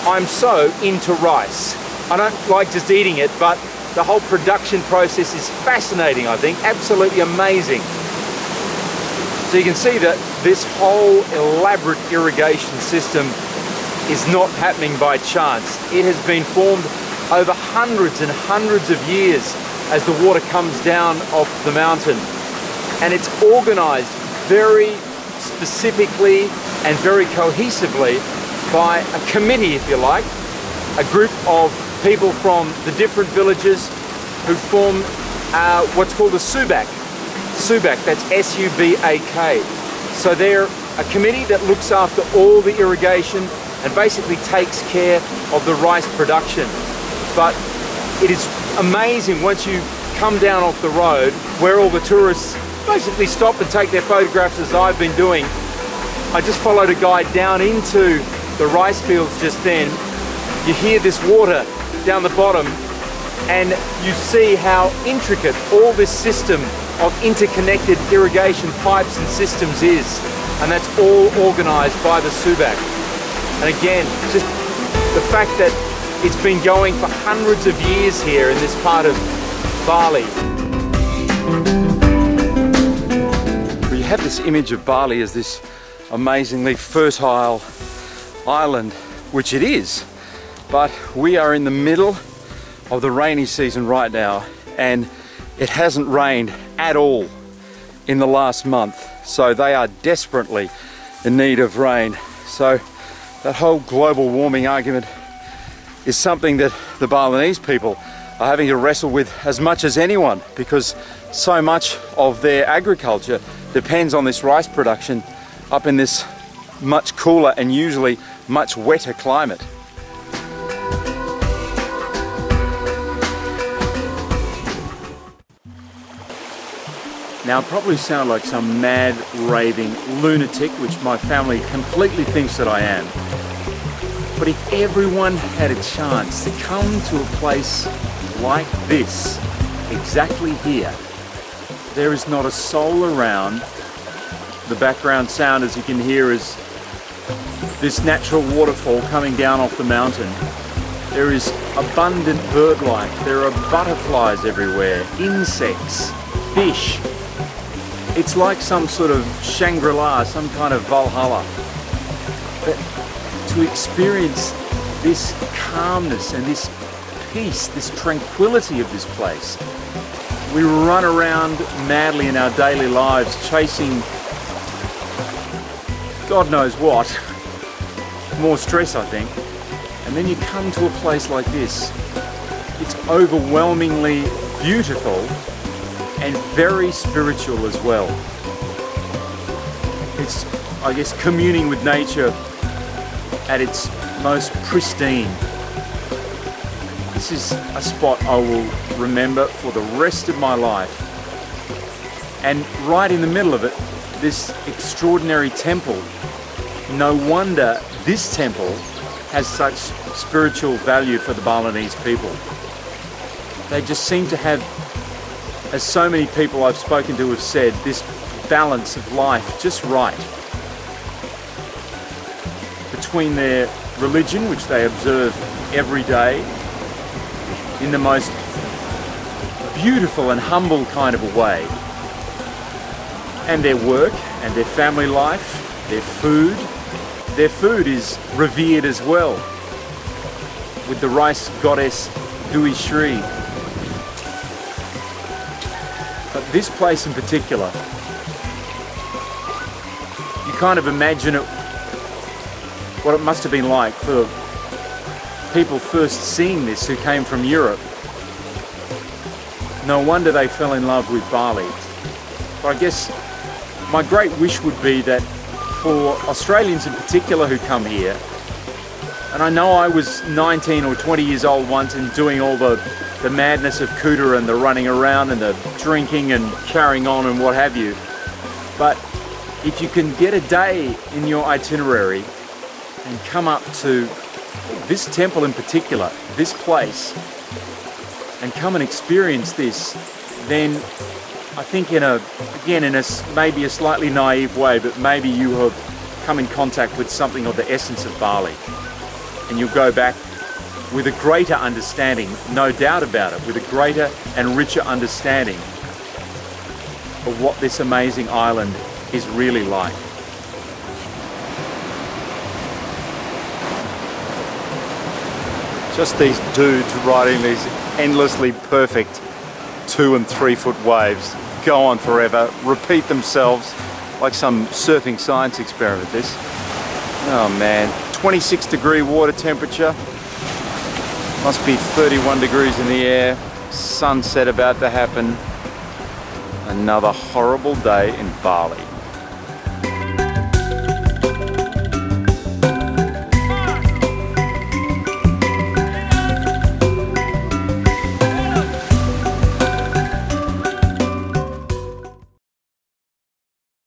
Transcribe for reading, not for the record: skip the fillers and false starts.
I'm so into rice. I don't like just eating it, but the whole production process is fascinating, I think, absolutely amazing. So you can see that this whole elaborate irrigation system is not happening by chance. It has been formed over hundreds and hundreds of years as the water comes down off the mountain. And it's organized very specifically and very cohesively by a committee, if you like, a group of people from the different villages who form what's called a subak. Subak, that's S-U-B-A-K. So they're a committee that looks after all the irrigation and basically takes care of the rice production. But it is amazing once you come down off the road where all the tourists basically stop and take their photographs, as I've been doing. I just followed a guide down into the rice fields just then. You hear this water down the bottom and you see how intricate all this system of interconnected irrigation pipes and systems is, and that's all organized by the subak. And again, just the fact that it's been going for hundreds of years here in this part of Bali. We have this image of Bali as this amazingly fertile island, which it is, but we are in the middle of the rainy season right now, and it hasn't rained at all in the last month, so they are desperately in need of rain. So that whole global warming argument is something that the Balinese people are having to wrestle with as much as anyone, because so much of their agriculture depends on this rice production up in this much cooler and usually much wetter climate. Now, I probably sound like some mad, raving lunatic, which my family completely thinks that I am. But if everyone had a chance to come to a place like this, exactly here, there is not a soul around. The background sound, as you can hear, is this natural waterfall coming down off the mountain. There is abundant bird life. There are butterflies everywhere, insects, fish. It's like some sort of Shangri-La, some kind of Valhalla. But to experience this calmness and this peace, this tranquility of this place, we run around madly in our daily lives chasing God knows what, more stress, I think. And then you come to a place like this. It's overwhelmingly beautiful and very spiritual as well. It's, I guess, communing with nature at its most pristine. This is a spot I will remember for the rest of my life. And right in the middle of it, this extraordinary temple. No wonder this temple has such spiritual value for the Balinese people. They just seem to have, as so many people I've spoken to have said, this balance of life just right. Between their religion, which they observe every day, in the most beautiful and humble kind of a way, and their work and their family life, their food. Their food is revered as well, with the rice goddess Dui Shri. But this place in particular, you kind of imagine it, what it must have been like for people first seeing this who came from Europe. No wonder they fell in love with Bali. But I guess my great wish would be that for Australians in particular who come here, and I know I was 19 or 20 years old once and doing all the madness of Kuta and the running around and the drinking and carrying on and what have you, but if you can get a day in your itinerary and come up to this temple in particular, this place, and come and experience this, then I think maybe a slightly naive way, but maybe you have come in contact with something of the essence of Bali. and you'll go back with a greater understanding, no doubt about it, with a greater and richer understanding of what this amazing island is really like. Just these dudes riding these endlessly perfect 2 and 3 foot waves, go on forever, repeat themselves like some surfing science experiment this. Oh man, 26-degree water temperature, must be 31 degrees in the air, sunset about to happen. Another horrible day in Bali.